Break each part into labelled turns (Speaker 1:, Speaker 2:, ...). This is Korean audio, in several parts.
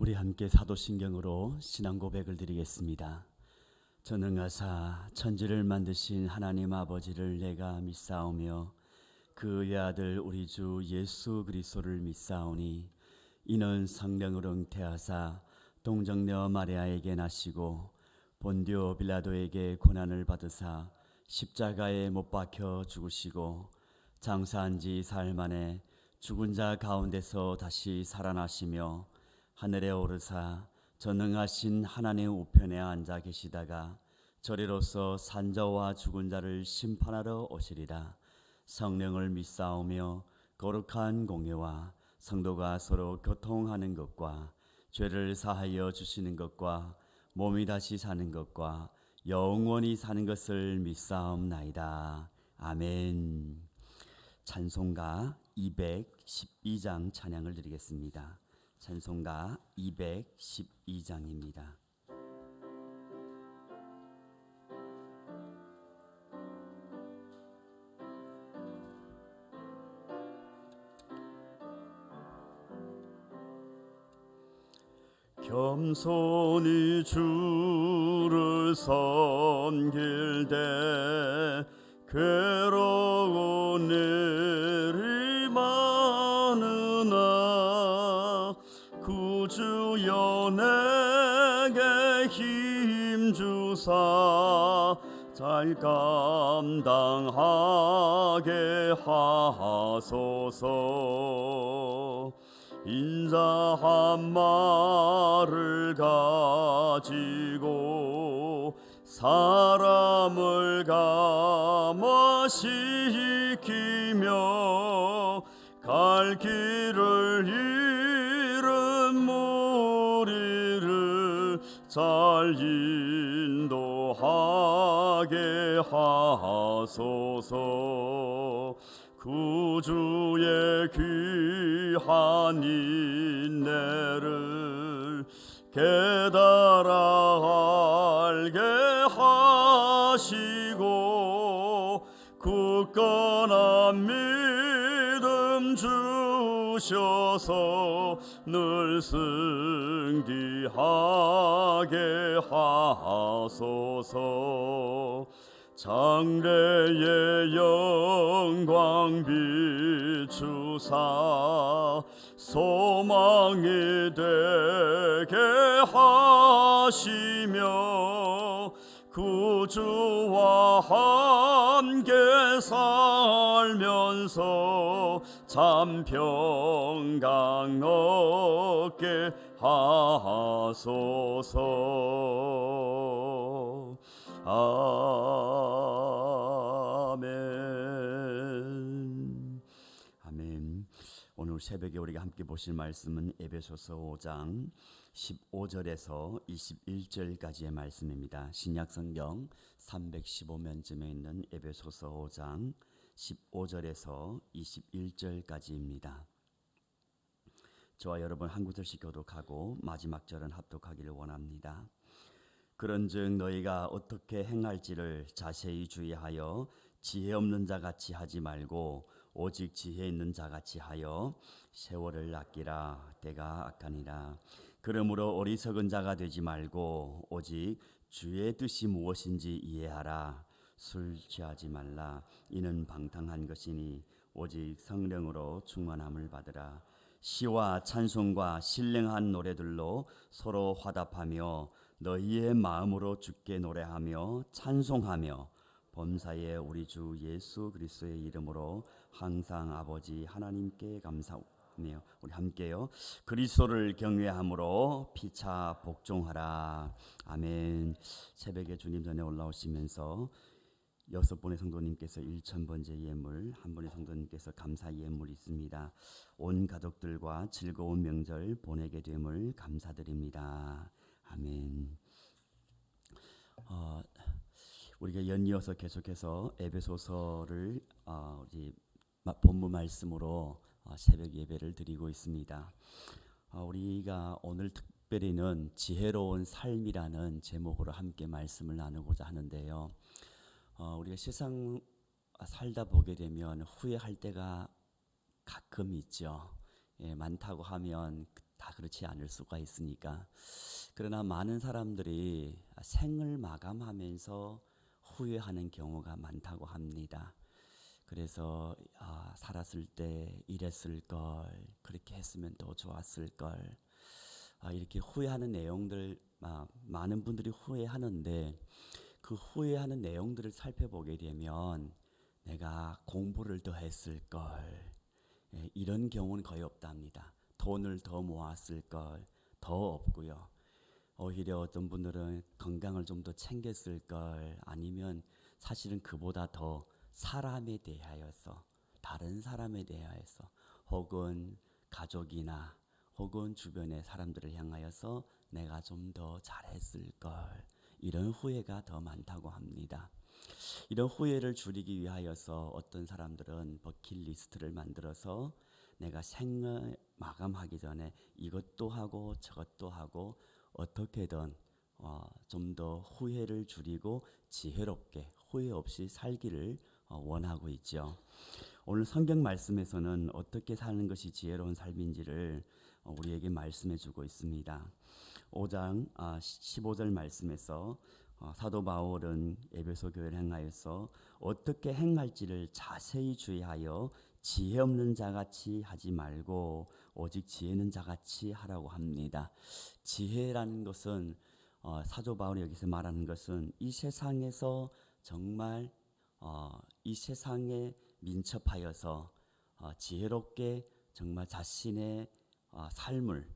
Speaker 1: 우리 함께 사도신경으로 신앙 고백을 드리겠습니다. 전능하사 천지를 만드신 하나님 아버지를 내가 믿사오며 그의 아들 우리 주 예수 그리스도를 믿사오니 이는 성령으로 잉태하사 동정녀 마리아에게 나시고 본디오 빌라도에게 고난을 받으사 십자가에 못 박혀 죽으시고 장사한 지 사흘 만에 죽은 자 가운데서 다시 살아나시며 하늘에 오르사 전능하신 하나님 우편에 앉아 계시다가 저리로서 산자와 죽은 자를 심판하러 오시리라. 성령을 믿사오며 거룩한 공예와 성도가 서로 교통하는 것과 죄를 사하여 주시는 것과 몸이 다시 사는 것과 영원히 사는 것을 믿사옵나이다. 아멘. 찬송가 212장 찬양을 드리겠습니다. 찬송가 212장입니다. 겸손히 주를 섬길 때 괴로운 일이 많으나 구주여 내게 힘주사 잘 감당하게 하소서. 인자 한 말을 가지고 사람을 감화시키며 갈 길을 잃은 무리를 잘 인도하게 하소서. 구주의 귀한 인내를 깨달아 알게 하시고 굳건한 믿음 주셔서 늘 승리하게 하소서. 장래의 영광 비추사 소망이 되게 하시며 구주와 함께 살면서 참 평강 얻게 하소서. 아멘. 아멘. 오늘 새벽에 우리가 함께 보실 말씀은 에베소서 5장 15절에서 21절까지의 말씀입니다. 신약성경 315면쯤에 있는 에베소서 5장 15절에서 21절까지입니다. 저와 여러분 한 구절씩 교독하고 마지막 절은 합독하기를 원합니다. 그런즉 너희가 어떻게 행할지를 자세히 주의하여 지혜 없는 자같이 하지 말고 오직 지혜 있는 자같이 하여 세월을 아끼라. 때가 악하니라. 그러므로 어리석은 자가 되지 말고 오직 주의 뜻이 무엇인지 이해하라. 술 취하지 말라. 이는 방탕한 것이니 오직 성령으로 충만함을 받으라. 시와 찬송과 신령한 노래들로 서로 화답하며 너희의 마음으로 주께 노래하며 찬송하며 범사에 우리 주 예수 그리스도의 이름으로 항상 아버지 하나님께 감사하며 우리 함께요. 그리스도를 경외함으로 피차 복종하라. 아멘. 새벽에 주님 전에 올라오시면서 6분의 성도님께서 1000번째 예물, 한 분의 성도님께서 감사 예물이 있습니다. 온 가족들과 즐거운 명절 보내게 됨을 감사드립니다. 아멘. 우리가 연이어서 계속해서 에베소서를 우리 본문 말씀으로 새벽 예배를 드리고 있습니다. 우리가 오늘 특별히는 지혜로운 삶이라는 제목으로 함께 말씀을 나누고자 하는데요. 우리가 세상 살다 보게 되면 후회할 때가 가끔 있죠. 많다고 하면 다 그렇지 않을 수가 있으니까. 그러나 많은 사람들이 생을 마감하면서 후회하는 경우가 많다고 합니다. 그래서 살았을 때 이랬을 걸, 그렇게 했으면 더 좋았을 걸, 이렇게 후회하는 내용들, 많은 분들이 후회하는데, 그 후회하는 내용들을 살펴보게 되면 내가 공부를 더 했을 걸, 이런 경우는 거의 없답니다. 돈을 더 모았을 걸, 더 없고요. 오히려 어떤 분들은 건강을 좀 더 챙겼을 걸, 아니면 사실은 그보다 더 사람에 대하여서, 다른 사람에 대하여서, 혹은 가족이나 혹은 주변의 사람들을 향하여서 내가 좀 더 잘했을 걸, 이런 후회가 더 많다고 합니다. 이런 후회를 줄이기 위하여서 어떤 사람들은 버킷리스트를 만들어서 내가 생을 마감하기 전에 이것도 하고 저것도 하고 어떻게든 좀 더 후회를 줄이고 지혜롭게 후회 없이 살기를 원하고 있죠. 오늘 성경 말씀에서는 어떻게 사는 것이 지혜로운 삶인지를 우리에게 말씀해 주고 있습니다. 5장 15절 말씀에서 사도 바울은 에베소 교회를 향하여서 어떻게 행할지를 자세히 주의하여 지혜 없는 자같이 하지 말고 오직 지혜 있는 자같이 하라고 합니다. 지혜라는 것은 사도 바울이 여기서 말하는 것은 이 세상에서 정말 이 세상에 민첩하여서 지혜롭게 정말 자신의 삶을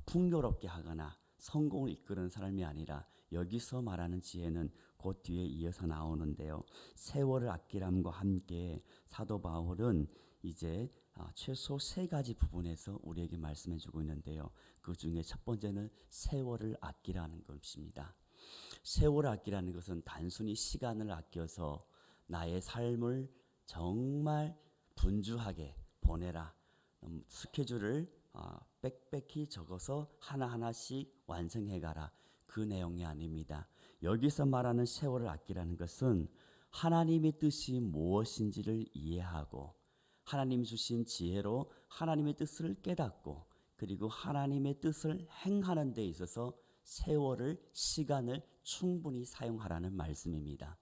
Speaker 1: 풍요롭게 하거나 성공을 이끄는 삶이 아니라, 여기서 말하는 지혜는 곧 뒤에 이어서 나오는데요. 세월을 아끼람과 함께 사도 바울은 이제 최소 세 가지 부분에서 우리에게 말씀해 주고 있는데요. 그 중에 첫 번째는 세월을 아끼라는 것입니다. 세월을 아끼라는 것은 단순히 시간을 아껴서 나의 삶을 정말 분주하게 보내라, 스케줄을 빽빽히 적어서 하나하나씩 완성해가라, 그 내용이 아닙니다. 여기서 말하는 세월을 아끼라는 것은 하나님의 뜻이 무엇인지를 이해하고 하나님이 주신 지혜로 하나님의 뜻을 깨닫고, 그리고 하나님의 뜻을 행하는 데 있어서 세월을, 시간을 충분히 사용하라는 말씀입니다.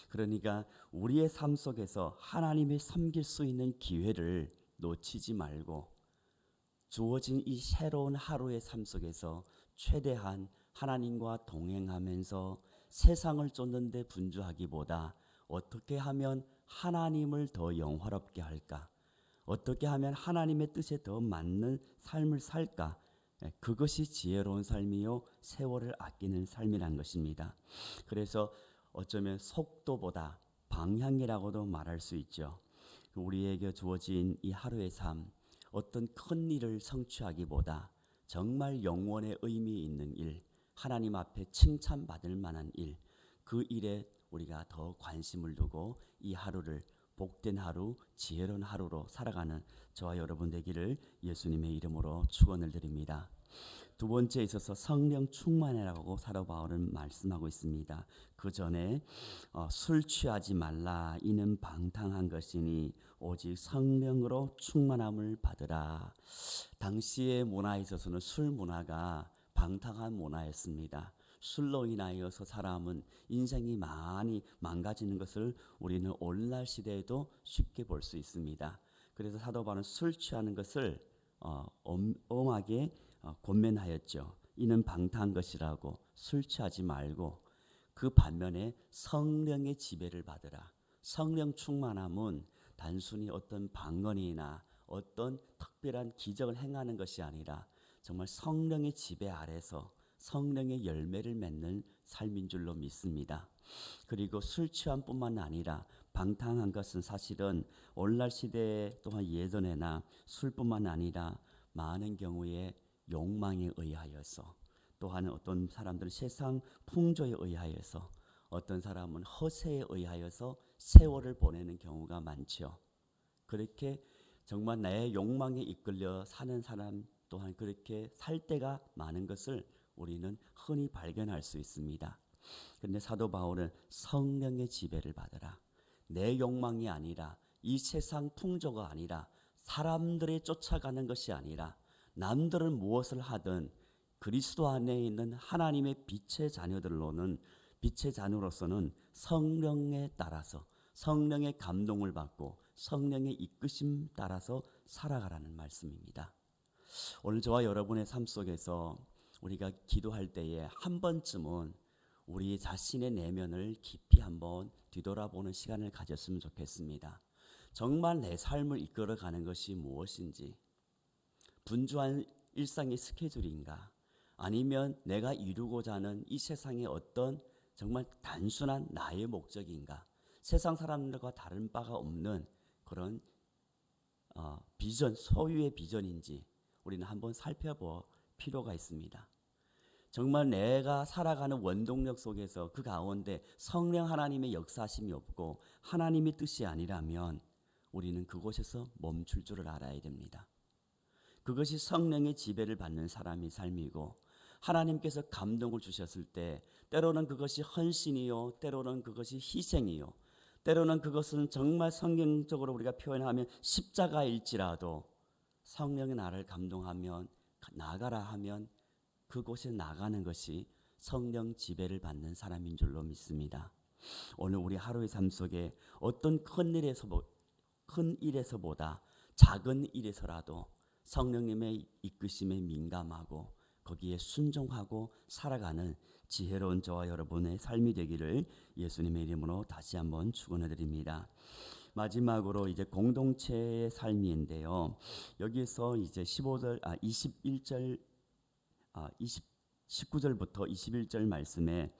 Speaker 1: 그러니까 우리의 삶 속에서 하나님을 섬길 수 있는 기회를 놓치지 말고 주어진 이 새로운 하루의 삶 속에서 최대한 하나님과 동행하면서 세상을 쫓는 데 분주하기보다 어떻게 하면 하나님을 더 영화롭게 할까? 어떻게 하면 하나님의 뜻에 더 맞는 삶을 살까? 그것이 지혜로운 삶이요, 세월을 아끼는 삶이란 것입니다. 그래서 어쩌면 속도보다 방향이라고도 말할 수 있죠. 우리에게 주어진 이 하루의 삶, 어떤 큰 일을 성취하기보다 정말 영원의 의미 있는 일, 하나님 앞에 칭찬받을 만한 일, 그 일에 우리가 더 관심을 두고 이 하루를 복된 하루, 지혜로운 하루로 살아가는 저와 여러분 되기를 예수님의 이름으로 축원을 드립니다. 두 번째에 있어서 성령 충만이라고 사도 바울은 말씀하고 있습니다. 그 전에 술 취하지 말라, 이는 방탕한 것이니 오직 성령으로 충만함을 받으라. 당시의 문화에 있어서는 술 문화가 방탕한 문화였습니다. 술로 인하여서 사람은 인생이 많이 망가지는 것을 우리는 오늘날 시대에도 쉽게 볼 수 있습니다. 그래서 사도 바울은 술 취하는 것을 엄하게 권면하였죠. 이는 방탕한 것이라고, 술 취하지 말고, 그 반면에 성령의 지배를 받으라. 성령 충만함은 단순히 어떤 방언이나 어떤 특별한 기적을 행하는 것이 아니라 정말 성령의 지배 아래서 성령의 열매를 맺는 삶인 줄로 믿습니다. 그리고 술 취함뿐만 아니라 방탕한 것은 사실은 오늘날 시대 또한 예전에나 술뿐만 아니라 많은 경우에 욕망에 의하여서, 또한 어떤 사람들은 세상 풍조에 의하여서, 어떤 사람은 허세에 의하여서 세월을 보내는 경우가 많죠. 그렇게 정말 나의 욕망에 이끌려 사는 사람 또한 그렇게 살 때가 많은 것을 우리는 흔히 발견할 수 있습니다. 그런데 사도 바울은 성령의 지배를 받으라. 내 욕망이 아니라, 이 세상 풍조가 아니라, 사람들이 쫓아가는 것이 아니라 남들은 무엇을 하든 그리스도 안에 있는 하나님의 빛의 자녀로서는 성령에 따라서 성령의 감동을 받고 성령의 이끄심 따라서 살아가라는 말씀입니다. 오늘 저와 여러분의 삶 속에서 우리가 기도할 때에 한 번쯤은 우리 자신의 내면을 깊이 한번 뒤돌아보는 시간을 가졌으면 좋겠습니다. 정말 내 삶을 이끌어가는 것이 무엇인지, 분주한 일상의 스케줄인가, 아니면 내가 이루고자 하는 이 세상의 어떤 정말 단순한 나의 목적인가, 세상 사람들과 다른 바가 없는 그런 비전, 소유의 비전인지 우리는 한번 살펴볼 필요가 있습니다. 정말 내가 살아가는 원동력 속에서 그 가운데 성령 하나님의 역사심이 없고 하나님의 뜻이 아니라면 우리는 그곳에서 멈출 줄을 알아야 됩니다. 그것이 성령의 지배를 받는 사람의 삶이고, 하나님께서 감동을 주셨을 때 때로는 그것이 헌신이요, 때로는 그것이 희생이요, 때로는 그것은 정말 성경적으로 우리가 표현하면 십자가일지라도 성령이 나를 감동하면, 나가라 하면 그곳에 나가는 것이 성령 지배를 받는 사람인 줄로 믿습니다. 오늘 우리 하루의 삶 속에 어떤 큰 일에서보다 작은 일에서라도 성령님의 이끄심에 민감하고 거기에 순종하고 살아가는 지혜로운 저와 여러분의 삶이 되기를 예수님의 이름으로 다시 한번 축원해 드립니다. 마지막으로 이제 공동체의 삶인데요. 여기서 이제 19절부터 21절 말씀에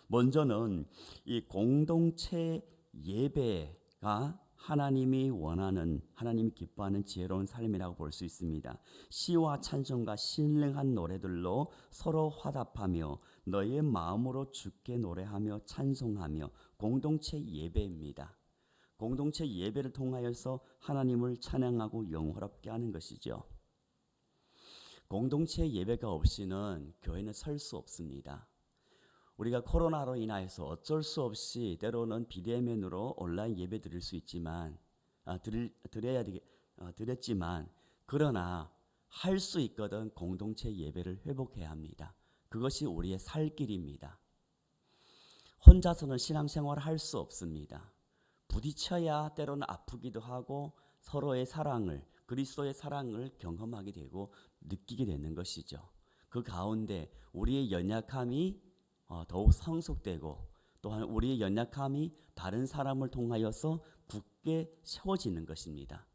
Speaker 1: 먼저는 이 공동체 예배가 하나님이 원하는, 하나님이 기뻐하는 지혜로운 삶이라고 볼 수 있습니다. 시와 찬송과 신령한 노래들로 서로 화답하며 너의 마음으로 주께 노래하며 찬송하며, 공동체 예배입니다. 공동체 예배를 통하여서 하나님을 찬양하고 영화롭게 하는 것이죠. 공동체 예배가 없이는 교회는 설 수 없습니다. 우리가 코로나로 인하여서 어쩔 수 없이 때로는 비대면으로 온라인 예배 드릴 수 있지만 드렸지만 그러나 할 수 있거든 공동체 예배를 회복해야 합니다. 그것이 우리의 살 길입니다. 혼자서는 신앙생활을 할 수 없습니다. 부딪혀야 때로는 아프기도 하고 서로의 사랑을, 그리스도의 사랑을 경험하게 되고 느끼게 되는 것이죠. 그 가운데 우리의 연약함이 더욱 성숙되고, 또한 우리의 연약함이 다른 사람을 통하여서 굳게 세워지는 것입니다.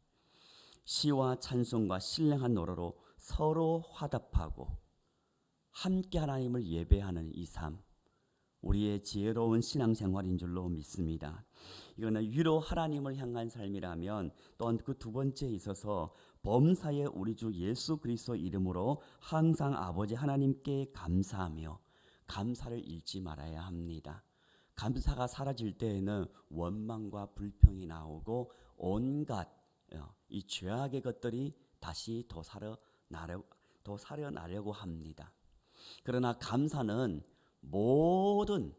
Speaker 1: 시와 찬송과 신령한 노래로 서로 화답하고 함께 하나님을 예배하는 이 삶, 우리의 지혜로운 신앙생활인 줄로 믿습니다. 이거는 위로 하나님을 향한 삶이라면, 또한 그 두 번째에 있어서 범사에 우리 주 예수 그리스도 이름으로 항상 아버지 하나님께 감사하며, 감사를 잃지 말아야 합니다. 감사가 사라질 때에는 원망과 불평이 나오고 온갖 이 죄악의 것들이 다시 도사려나려고 합니다. 그러나 감사는 모든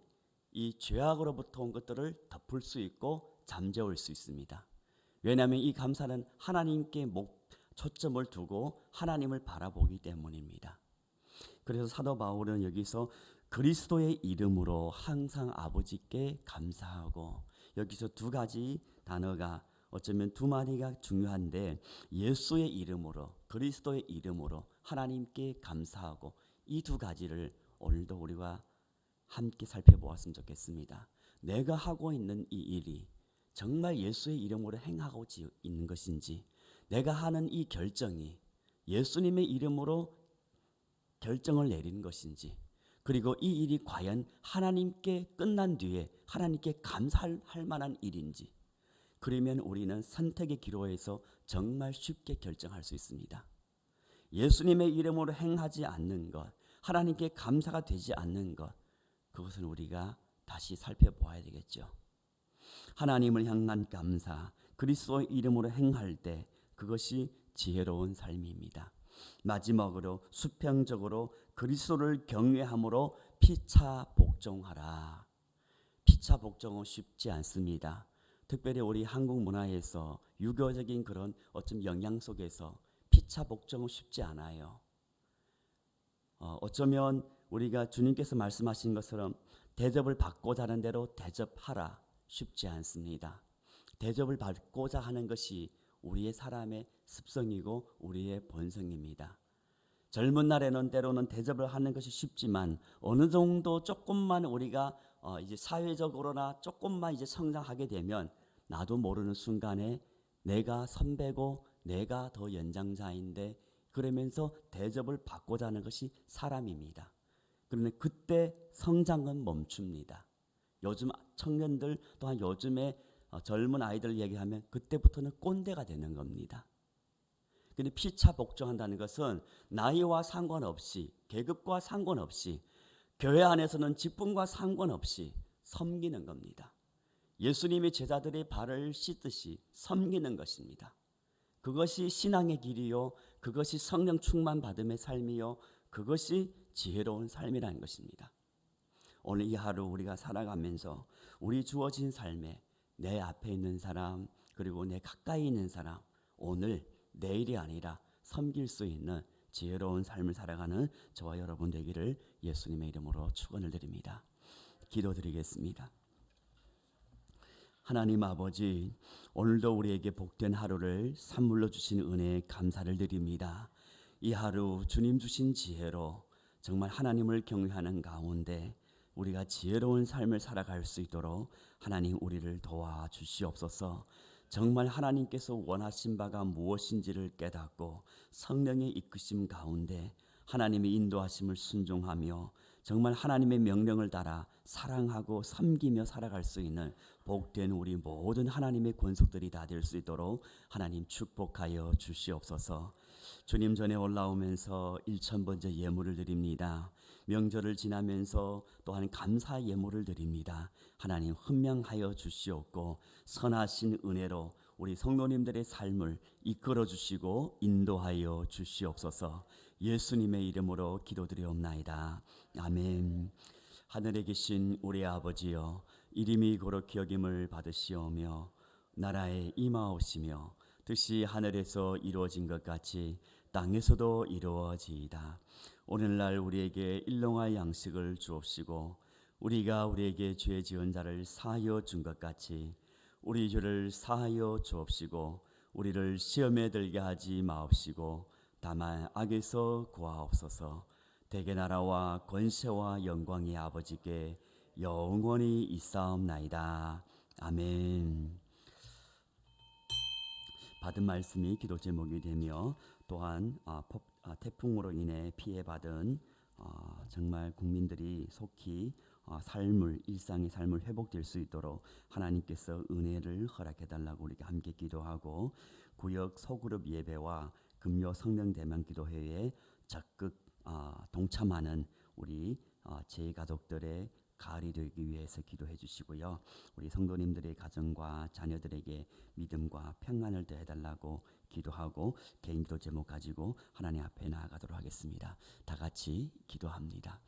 Speaker 1: 이 죄악으로부터 온 것들을 덮을 수 있고 잠재울 수 있습니다. 왜냐하면 이 감사는 하나님께 초점을 두고 하나님을 바라보기 때문입니다. 그래서 사도 바울은 여기서 그리스도의 이름으로 항상 아버지께 감사하고, 여기서 두 가지 단어가 어쩌면 두 마디가 중요한데, 예수의 이름으로, 그리스도의 이름으로 하나님께 감사하고, 이 두 가지를 오늘도 우리가 함께 살펴보았으면 좋겠습니다. 내가 하고 있는 이 일이 정말 예수의 이름으로 행하고 있는 것인지, 내가 하는 이 결정이 예수님의 이름으로 결정을 내리는 것인지, 그리고 이 일이 과연 하나님께 끝난 뒤에 하나님께 감사할 만한 일인지, 그러면 우리는 선택의 기로에서 정말 쉽게 결정할 수 있습니다. 예수님의 이름으로 행하지 않는 것, 하나님께 감사가 되지 않는 것, 그것은 우리가 다시 살펴보아야 되겠죠. 하나님을 향한 감사, 그리스도의 이름으로 행할 때 그것이 지혜로운 삶입니다. 마지막으로 수평적으로 그리스도를 경외함으로 피차 복종하라. 피차 복종은 쉽지 않습니다. 특별히 우리 한국 문화에서 유교적인 그런 어떤 영향 속에서 피차 복종은 쉽지 않아요. 어쩌면 우리가 주님께서 말씀하신 것처럼 대접을 받고자 하는 대로 대접하라 쉽지 않습니다. 대접을 받고자 하는 것이 우리의 사람의 습성이고 우리의 본성입니다. 젊은 날에는 때로는 대접을 하는 것이 쉽지만 어느 정도 조금만 우리가 이제 사회적으로나 조금만 이제 성장하게 되면 나도 모르는 순간에 내가 선배고 내가 더 연장자인데 그러면서 대접을 받고자 하는 것이 사람입니다. 그런데 그때 성장은 멈춥니다. 요즘 청년들 또한 요즘에 젊은 아이들 얘기하면 그때부터는 꼰대가 되는 겁니다. 근데 피차 복종한다는 것은 나이와 상관없이 계급과 상관없이 교회 안에서는 직분과 상관없이 섬기는 겁니다. 예수님이 제자들의 발을 씻듯이 섬기는 것입니다. 그것이 신앙의 길이요, 그것이 성령 충만 받음의 삶이요, 그것이 지혜로운 삶이라는 것입니다. 오늘 이 하루 우리가 살아가면서 우리 주어진 삶에 내 앞에 있는 사람 그리고 내 가까이 있는 사람 오늘 내일이 아니라 섬길 수 있는 지혜로운 삶을 살아가는 저와 여러분 되기를 예수님의 이름으로 축원을 드립니다. 기도드리겠습니다. 하나님 아버지, 오늘도 우리에게 복된 하루를 선물로 주신 은혜에 감사를 드립니다. 이 하루 주님 주신 지혜로 정말 하나님을 경외하는 가운데 우리가 지혜로운 삶을 살아갈 수 있도록 하나님 우리를 도와주시옵소서. 정말 하나님께서 원하신 바가 무엇인지를 깨닫고 성령의 이끄심 가운데 하나님의 인도하심을 순종하며 정말 하나님의 명령을 따라 사랑하고 섬기며 살아갈 수 있는 복된 우리 모든 하나님의 권속들이 다 될 수 있도록 하나님 축복하여 주시옵소서. 주님 전에 올라오면서 1000번째 예물을 드립니다. 명절을 지나면서 또한 감사 예물을 드립니다. 하나님 훈명하여 주시옵고 선하신 은혜로 우리 성도님들의 삶을 이끌어 주시고 인도하여 주시옵소서. 예수님의 이름으로 기도드리옵나이다. 아멘. 하늘에 계신 우리 아버지여, 이름이 거룩히 여김을 받으시오며 나라에 임하옵시며 뜻이 하늘에서 이루어진 것 같이 땅에서도 이루어지이다. 오늘날 우리에게 일용할 양식을 주옵시고 우리가 우리에게 죄 지은 자를 사하여 준 것 같이 우리 죄를 사하여 주옵시고 우리를 시험에 들게 하지 마옵시고 다만 악에서 구하옵소서. 대개 나라와 권세와 영광이 아버지께 영원히 있사옵나이다. 아멘. 받은 말씀이 기도 제목이 되며 또한 태풍으로 인해 피해받은 정말 국민들이 속히 일상의 삶을 회복될 수 있도록 하나님께서 은혜를 허락해 달라고 우리가 함께 기도하고 구역 소그룹 예배와 금요 성령 대면 기도회에 적극 동참하는 우리 제 가족들의 가을이 되기 위해서 기도해 주시고요. 우리 성도님들의 가정과 자녀들에게 믿음과 평안을 더해달라고 기도하고 개인 기도 제목 가지고 하나님 앞에 나아가도록 하겠습니다. 다 같이 기도합니다.